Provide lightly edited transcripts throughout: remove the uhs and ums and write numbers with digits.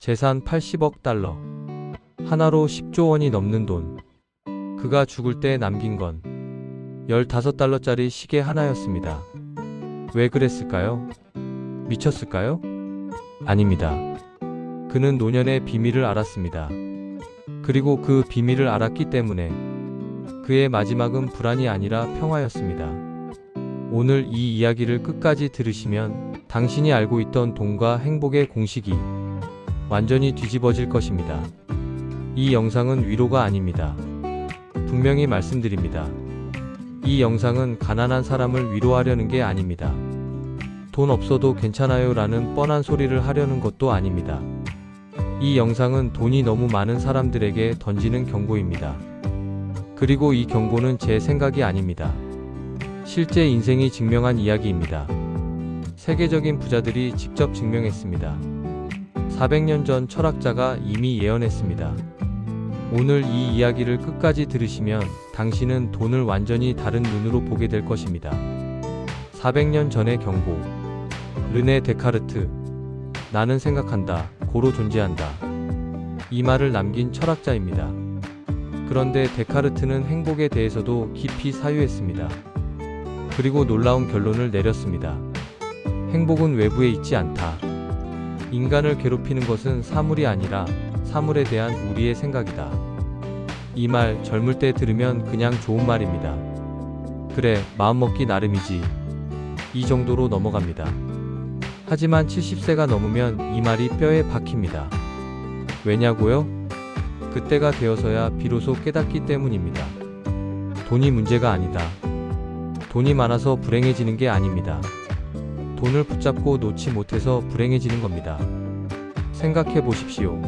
재산 80억 달러. 하나로 10조 원이 넘는 돈. 그가 죽을 때 남긴 건 15달러짜리 시계 하나였습니다. 왜 그랬을까요? 미쳤을까요? 아닙니다. 그는 노년의 비밀을 알았습니다. 그리고 그 비밀을 알았기 때문에 그의 마지막은 불안이 아니라 평화였습니다. 오늘 이 이야기를 끝까지 들으시면 당신이 알고 있던 돈과 행복의 공식이 완전히 뒤집어질 것입니다. 이 영상은 위로가 아닙니다. 분명히 말씀드립니다. 이 영상은 가난한 사람을 위로하려는 게 아닙니다. 돈 없어도 괜찮아요 라는 뻔한 소리를 하려는 것도 아닙니다. 이 영상은 돈이 너무 많은 사람들에게 던지는 경고입니다. 그리고 이 경고는 제 생각이 아닙니다. 실제 인생이 증명한 이야기입니다. 세계적인 부자들이 직접 증명했습니다. 400년 전 철학자가 이미 예언했습니다. 오늘 이 이야기를 끝까지 들으시면 당신은 돈을 완전히 다른 눈으로 보게 될 것입니다. 400년 전의 경고. 르네 데카르트. 나는 생각한다. 고로 존재한다. 이 말을 남긴 철학자입니다. 그런데 데카르트는 행복에 대해서도 깊이 사유했습니다. 그리고 놀라운 결론을 내렸습니다. 행복은 외부에 있지 않다. 인간을 괴롭히는 것은 사물이 아니라 사물에 대한 우리의 생각이다. 이 말 젊을 때 들으면 그냥 좋은 말입니다. 그래, 마음먹기 나름이지. 이 정도로 넘어갑니다. 하지만 70세가 넘으면 이 말이 뼈에 박힙니다. 왜냐고요? 그때가 되어서야 비로소 깨닫기 때문입니다. 돈이 문제가 아니다. 돈이 많아서 불행해지는 게 아닙니다. 돈을 붙잡고 놓지 못해서 불행해지는 겁니다. 생각해 보십시오.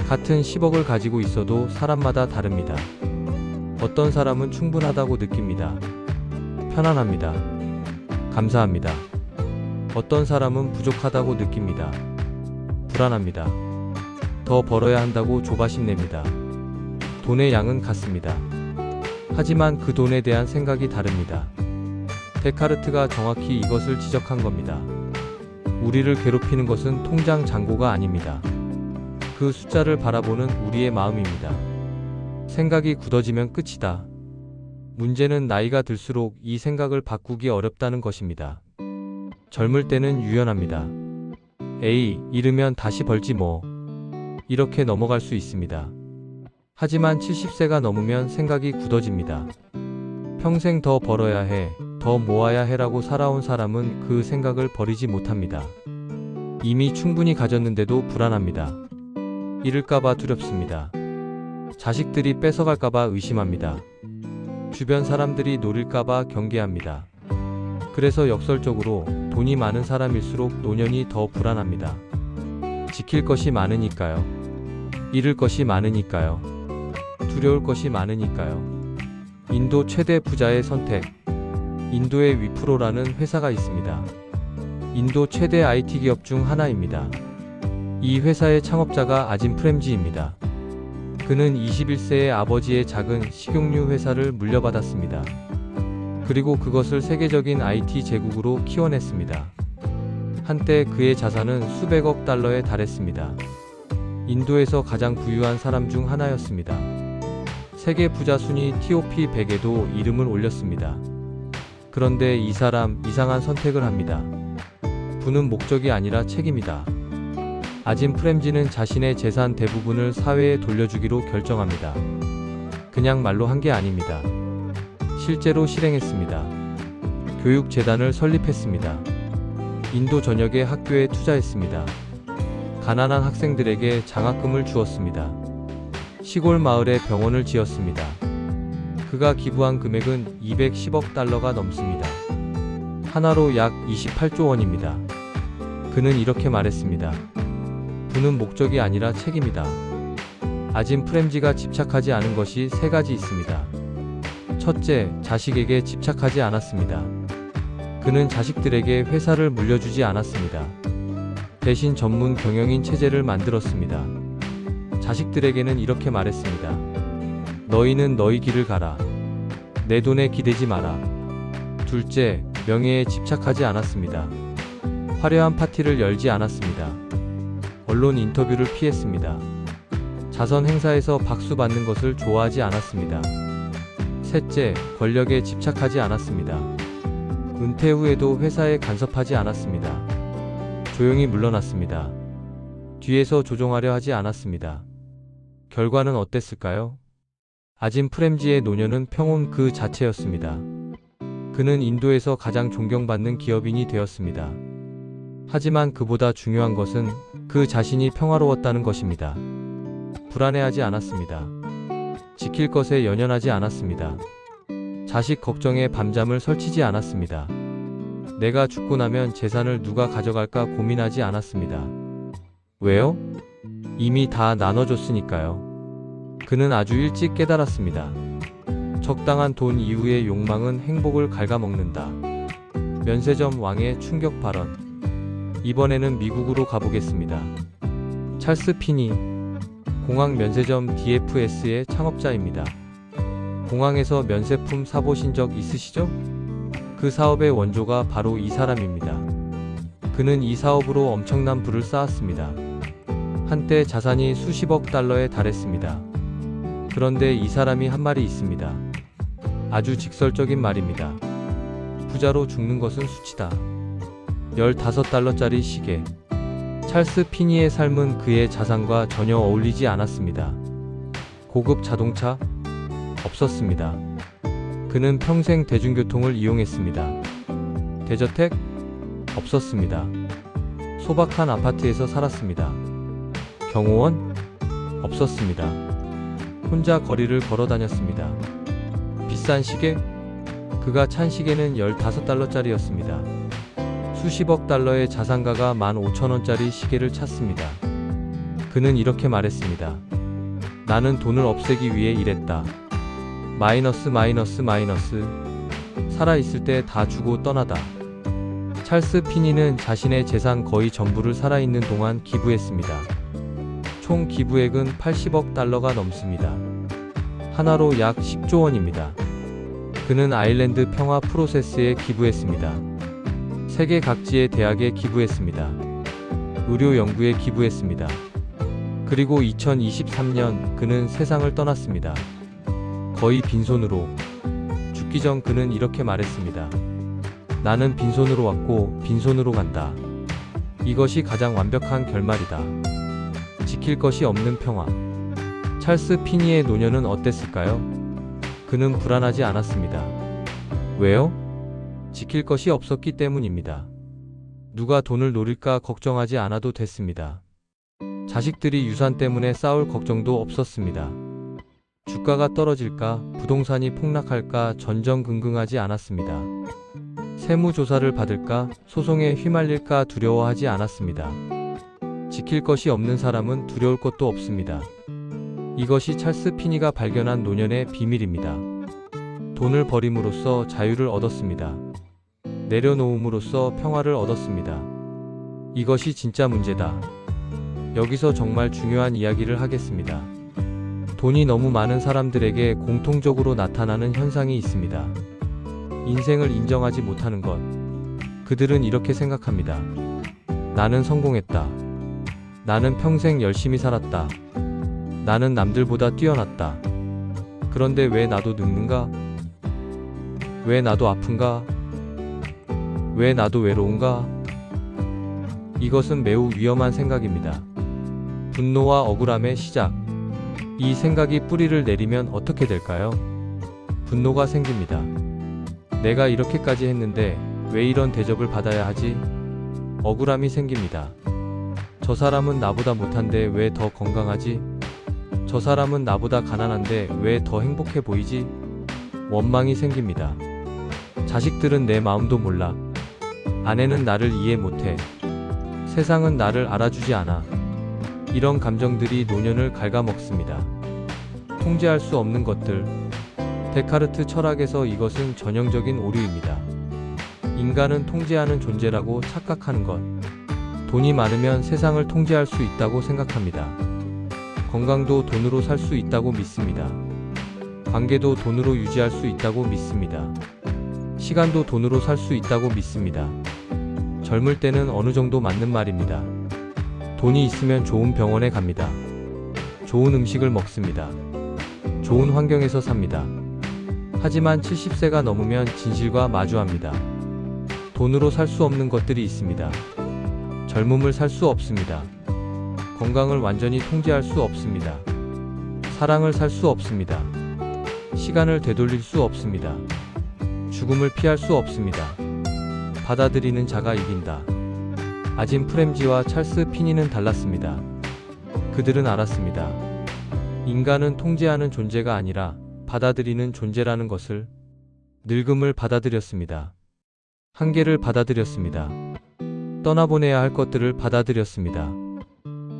같은 10억을 가지고 있어도 사람마다 다릅니다. 어떤 사람은 충분하다고 느낍니다. 편안합니다. 감사합니다. 어떤 사람은 부족하다고 느낍니다. 불안합니다. 더 벌어야 한다고 조바심 냅니다. 돈의 양은 같습니다. 하지만 그 돈에 대한 생각이 다릅니다. 데카르트가 정확히 이것을 지적한 겁니다. 우리를 괴롭히는 것은 통장 잔고가 아닙니다. 그 숫자를 바라보는 우리의 마음입니다. 생각이 굳어지면 끝이다. 문제는 나이가 들수록 이 생각을 바꾸기 어렵다는 것입니다. 젊을 때는 유연합니다. 에이, 잃으면 다시 벌지 뭐. 이렇게 넘어갈 수 있습니다. 하지만 70세가 넘으면 생각이 굳어집니다. 평생 더 벌어야 해, 더 모아야 해라고 살아온 사람은 그 생각을 버리지 못합니다. 이미 충분히 가졌는데도 불안합니다. 잃을까봐 두렵습니다. 자식들이 뺏어갈까봐 의심합니다. 주변 사람들이 노릴까봐 경계합니다. 그래서 역설적으로 돈이 많은 사람일수록 노년이 더 불안합니다. 지킬 것이 많으니까요. 잃을 것이 많으니까요. 두려울 것이 많으니까요. 인도 최대 부자의 선택. 인도의 위프로라는 회사가 있습니다. 인도 최대 IT 기업 중 하나입니다. 이 회사의 창업자가 아짐 프렘지입니다. 그는 21세의 아버지의 작은 식용유 회사를 물려받았습니다. 그리고 그것을 세계적인 IT 제국으로 키워냈습니다. 한때 그의 자산은 수백억 달러에 달했습니다. 인도에서 가장 부유한 사람 중 하나였습니다. 세계 부자 순위 TOP 100에도 이름을 올렸습니다. 그런데 이 사람 이상한 선택을 합니다. 부는 목적이 아니라 책임이다. 아짐 프렘지는 자신의 재산 대부분을 사회에 돌려주기로 결정합니다. 그냥 말로 한 게 아닙니다. 실제로 실행했습니다. 교육재단을 설립했습니다. 인도 전역의 학교에 투자했습니다. 가난한 학생들에게 장학금을 주었습니다. 시골 마을에 병원을 지었습니다. 그가 기부한 금액은 210억 달러가 넘습니다. 하나로 약 28조 원입니다. 그는 이렇게 말했습니다. 부는 목적이 아니라 책임이다. 아짐 프렘지가 집착하지 않은 것이 세 가지 있습니다. 첫째, 자식에게 집착하지 않았습니다. 그는 자식들에게 회사를 물려주지 않았습니다. 대신 전문 경영인 체제를 만들었습니다. 자식들에게는 이렇게 말했습니다. 너희는 너희 길을 가라. 내 돈에 기대지 마라. 둘째, 명예에 집착하지 않았습니다. 화려한 파티를 열지 않았습니다. 언론 인터뷰를 피했습니다. 자선 행사에서 박수 받는 것을 좋아하지 않았습니다. 셋째, 권력에 집착하지 않았습니다. 은퇴 후에도 회사에 간섭하지 않았습니다. 조용히 물러났습니다. 뒤에서 조종하려 하지 않았습니다. 결과는 어땠을까요? 아짐 프렘지의 노년은 평온 그 자체였습니다. 그는 인도에서 가장 존경받는 기업인이 되었습니다. 하지만 그보다 중요한 것은 그 자신이 평화로웠다는 것입니다. 불안해하지 않았습니다. 지킬 것에 연연하지 않았습니다. 자식 걱정에 밤잠을 설치지 않았습니다. 내가 죽고 나면 재산을 누가 가져갈까 고민하지 않았습니다. 왜요? 이미 다 나눠줬으니까요. 그는 아주 일찍 깨달았습니다. 적당한 돈 이후의 욕망은 행복을 갉아먹는다. 면세점 왕의 충격 발언. 이번에는 미국으로 가보겠습니다. 찰스 피니, 공항 면세점 DFS의 창업자입니다. 공항에서 면세품 사보신 적 있으시죠? 그 사업의 원조가 바로 이 사람입니다. 그는 이 사업으로 엄청난 부를 쌓았습니다. 한때 자산이 수십억 달러에 달했습니다. 그런데 이 사람이 한 말이 있습니다. 아주 직설적인 말입니다. 부자로 죽는 것은 수치다. 15달러짜리 시계. 찰스 피니의 삶은 그의 자산과 전혀 어울리지 않았습니다. 고급 자동차? 없었습니다. 그는 평생 대중교통을 이용했습니다. 대저택? 없었습니다. 소박한 아파트에서 살았습니다. 경호원? 없었습니다. 혼자 거리를 걸어 다녔습니다. 비싼 시계? 그가 찬 시계는 15달러짜리였습니다. 수십억 달러의 자산가가 15,000원짜리 시계를 찾습니다. 그는 이렇게 말했습니다. 나는 돈을 없애기 위해 일했다. 마이너스. 살아있을 때 다 주고 떠나다. 찰스 피니는 자신의 재산 거의 전부를 살아있는 동안 기부했습니다. 총 기부액은 80억 달러가 넘습니다. 하나로 약 10조 원입니다. 그는 아일랜드 평화 프로세스에 기부했습니다. 세계 각지의 대학에 기부했습니다. 의료 연구에 기부했습니다. 그리고 2023년 그는 세상을 떠났습니다. 거의 빈손으로. 죽기 전 그는 이렇게 말했습니다. 나는 빈손으로 왔고 빈손으로 간다. 이것이 가장 완벽한 결말이다. 지킬 것이 없는 평화. 찰스 피니의 노년은 어땠을까요? 그는 불안하지 않았습니다. 왜요? 지킬 것이 없었기 때문입니다. 누가 돈을 노릴까 걱정하지 않아도 됐습니다. 자식들이 유산 때문에 싸울 걱정도 없었습니다. 주가가 떨어질까, 부동산이 폭락할까 전전긍긍하지 않았습니다. 세무조사를 받을까, 소송에 휘말릴까 두려워하지 않았습니다. 지킬 것이 없는 사람은 두려울 것도 없습니다. 이것이 찰스 피니가 발견한 노년의 비밀입니다. 돈을 버림으로써 자유를 얻었습니다. 내려놓음으로써 평화를 얻었습니다. 이것이 진짜 문제다. 여기서 정말 중요한 이야기를 하겠습니다. 돈이 너무 많은 사람들에게 공통적으로 나타나는 현상이 있습니다. 인생을 인정하지 못하는 것. 그들은 이렇게 생각합니다. 나는 성공했다. 나는 평생 열심히 살았다. 나는 남들보다 뛰어났다. 그런데 왜 나도 늙는가? 왜 나도 아픈가? 왜 나도 외로운가? 이것은 매우 위험한 생각입니다. 분노와 억울함의 시작. 이 생각이 뿌리를 내리면 어떻게 될까요? 분노가 생깁니다. 내가 이렇게까지 했는데 왜 이런 대접을 받아야 하지? 억울함이 생깁니다. 저 사람은 나보다 못한데 왜 더 건강하지? 저 사람은 나보다 가난한데 왜 더 행복해 보이지? 원망이 생깁니다. 자식들은 내 마음도 몰라. 아내는 나를 이해 못해. 세상은 나를 알아주지 않아. 이런 감정들이 노년을 갉아먹습니다. 통제할 수 없는 것들. 데카르트 철학에서 이것은 전형적인 오류입니다. 인간은 통제하는 존재라고 착각하는 것. 돈이 많으면 세상을 통제할 수 있다고 생각합니다. 건강도 돈으로 살 수 있다고 믿습니다. 관계도 돈으로 유지할 수 있다고 믿습니다. 시간도 돈으로 살 수 있다고 믿습니다. 젊을 때는 어느 정도 맞는 말입니다. 돈이 있으면 좋은 병원에 갑니다. 좋은 음식을 먹습니다. 좋은 환경에서 삽니다. 하지만 70세가 넘으면 진실과 마주합니다. 돈으로 살 수 없는 것들이 있습니다. 젊음을 살 수 없습니다. 건강을 완전히 통제할 수 없습니다. 사랑을 살 수 없습니다. 시간을 되돌릴 수 없습니다. 죽음을 피할 수 없습니다. 받아들이는 자가 이긴다. 아짐 프렘지와 찰스 피니는 달랐습니다. 그들은 알았습니다. 인간은 통제하는 존재가 아니라 받아들이는 존재라는 것을. 늙음을 받아들였습니다. 한계를 받아들였습니다. 떠나보내야 할 것들을 받아들였습니다.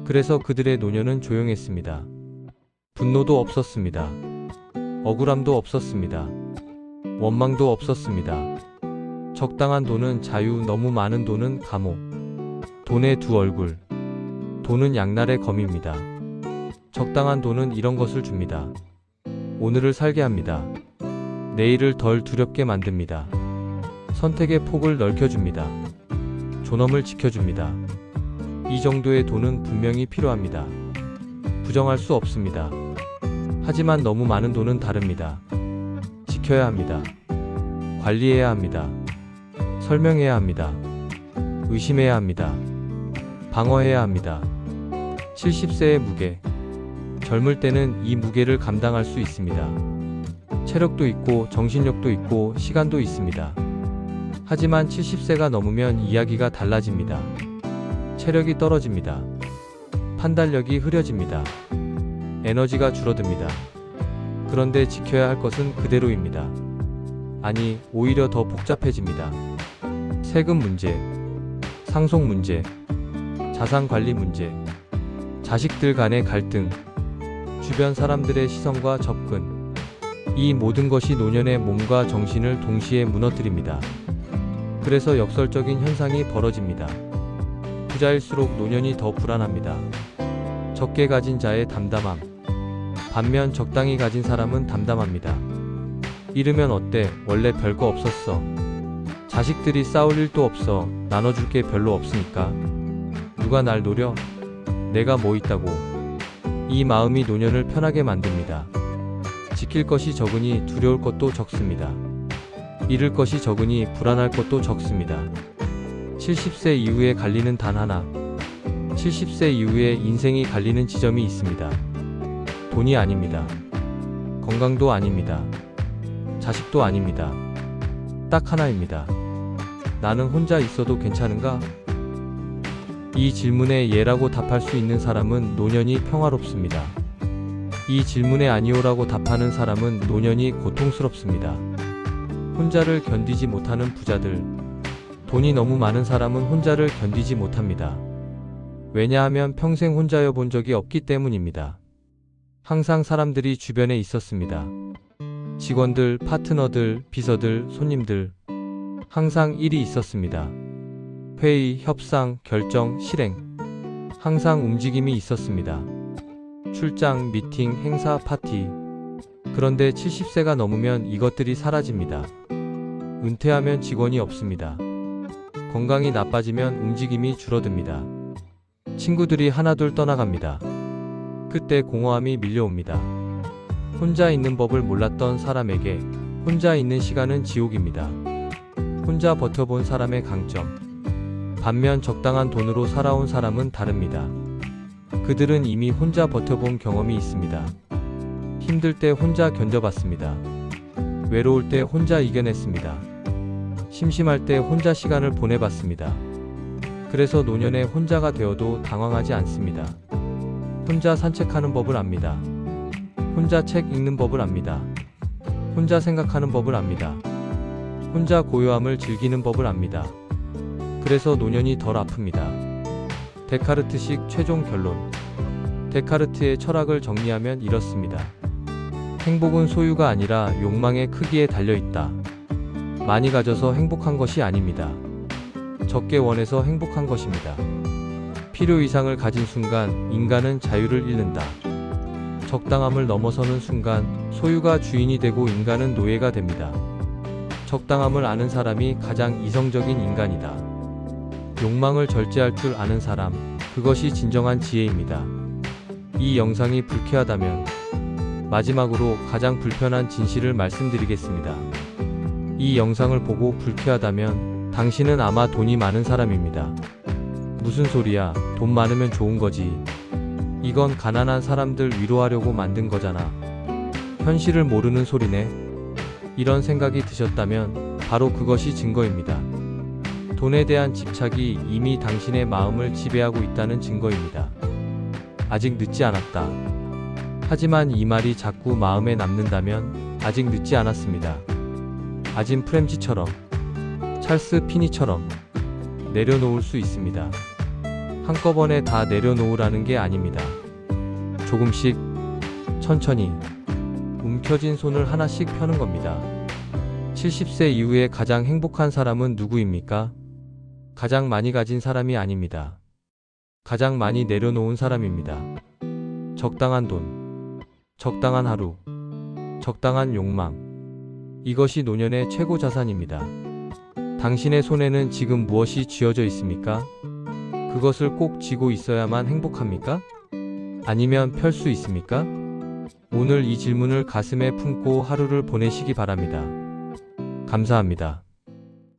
그래서 그들의 노년은 조용했습니다. 분노도 없었습니다. 억울함도 없었습니다. 원망도 없었습니다. 적당한 돈은 자유, 너무 많은 돈은 감옥. 돈의 두 얼굴. 돈은 양날의 검입니다. 적당한 돈은 이런 것을 줍니다. 오늘을 살게 합니다. 내일을 덜 두렵게 만듭니다. 선택의 폭을 넓혀줍니다. 존엄을 지켜줍니다. 이 정도의 돈은 분명히 필요합니다. 부정할 수 없습니다. 하지만 너무 많은 돈은 다릅니다. 지켜야 합니다. 관리해야 합니다. 설명해야 합니다. 의심해야 합니다. 방어해야 합니다. 70세의 무게. 젊을 때는 이 무게를 감당할 수 있습니다. 체력도 있고 정신력도 있고 시간도 있습니다. 하지만 70세가 넘으면 이야기가 달라집니다. 체력이 떨어집니다. 판단력이 흐려집니다. 에너지가 줄어듭니다. 그런데 지켜야 할 것은 그대로입니다. 아니, 오히려 더 복잡해집니다. 세금 문제, 상속 문제, 자산 관리 문제, 자식들 간의 갈등, 주변 사람들의 시선과 접근. 이 모든 것이 노년의 몸과 정신을 동시에 무너뜨립니다. 그래서 역설적인 현상이 벌어집니다. 부자일수록 노년이 더 불안합니다. 적게 가진 자의 담담함. 반면 적당히 가진 사람은 담담합니다. 잃으면 어때? 원래 별거 없었어. 자식들이 싸울 일도 없어. 나눠줄 게 별로 없으니까. 누가 날 노려? 내가 뭐 있다고. 이 마음이 노년을 편하게 만듭니다. 지킬 것이 적으니 두려울 것도 적습니다. 잃을 것이 적으니 불안할 것도 적습니다. 70세 이후에 갈리는 단 하나. 70세 이후에 인생이 갈리는 지점이 있습니다. 돈이 아닙니다. 건강도 아닙니다. 자식도 아닙니다. 딱 하나입니다. 나는 혼자 있어도 괜찮은가? 이 질문에 예라고 답할 수 있는 사람은 노년이 평화롭습니다. 이 질문에 아니오라고 답하는 사람은 노년이 고통스럽습니다. 혼자를 견디지 못하는 부자들. 돈이 너무 많은 사람은 혼자를 견디지 못합니다. 왜냐하면 평생 혼자여 본 적이 없기 때문입니다. 항상 사람들이 주변에 있었습니다. 직원들, 파트너들, 비서들, 손님들. 항상 일이 있었습니다. 회의, 협상, 결정, 실행. 항상 움직임이 있었습니다. 출장, 미팅, 행사, 파티. 그런데 70세가 넘으면 이것들이 사라집니다. 은퇴하면 직원이 없습니다. 건강이 나빠지면 움직임이 줄어듭니다. 친구들이 하나둘 떠나갑니다. 그때 공허함이 밀려옵니다. 혼자 있는 법을 몰랐던 사람에게 혼자 있는 시간은 지옥입니다. 혼자 버텨본 사람의 강점. 반면 적당한 돈으로 살아온 사람은 다릅니다. 그들은 이미 혼자 버텨본 경험이 있습니다. 힘들 때 혼자 견뎌봤습니다. 외로울 때 혼자 이겨냈습니다. 심심할 때 혼자 시간을 보내봤습니다. 그래서 노년에 혼자가 되어도 당황하지 않습니다. 혼자 산책하는 법을 압니다. 혼자 책 읽는 법을 압니다. 혼자 생각하는 법을 압니다. 혼자 고요함을 즐기는 법을 압니다. 그래서 노년이 덜 아픕니다. 데카르트식 최종 결론. 데카르트의 철학을 정리하면 이렇습니다. 행복은 소유가 아니라 욕망의 크기에 달려있다. 많이 가져서 행복한 것이 아닙니다. 적게 원해서 행복한 것입니다. 필요 이상을 가진 순간 인간은 자유를 잃는다. 적당함을 넘어서는 순간 소유가 주인이 되고 인간은 노예가 됩니다. 적당함을 아는 사람이 가장 이성적인 인간이다. 욕망을 절제할 줄 아는 사람. 그것이 진정한 지혜입니다. 이 영상이 불쾌하다면 마지막으로 가장 불편한 진실을 말씀드리겠습니다. 이 영상을 보고 불쾌하다면 당신은 아마 돈이 많은 사람입니다. 무슨 소리야, 돈 많으면 좋은 거지. 이건 가난한 사람들 위로하려고 만든 거잖아. 현실을 모르는 소리네. 이런 생각이 드셨다면 바로 그것이 증거입니다. 돈에 대한 집착이 이미 당신의 마음을 지배하고 있다는 증거입니다. 아직 늦지 않았다. 하지만 이 말이 자꾸 마음에 남는다면 아직 늦지 않았습니다. 아짐 프렘지처럼, 찰스 피니처럼 내려놓을 수 있습니다. 한꺼번에 다 내려놓으라는 게 아닙니다. 조금씩, 천천히, 움켜진 손을 하나씩 펴는 겁니다. 70세 이후에 가장 행복한 사람은 누구입니까? 가장 많이 가진 사람이 아닙니다. 가장 많이 내려놓은 사람입니다. 적당한 돈, 적당한 하루, 적당한 욕망. 이것이 노년의 최고 자산입니다. 당신의 손에는 지금 무엇이 쥐어져 있습니까? 그것을 꼭 쥐고 있어야만 행복합니까? 아니면 펼 수 있습니까? 오늘 이 질문을 가슴에 품고 하루를 보내시기 바랍니다. 감사합니다.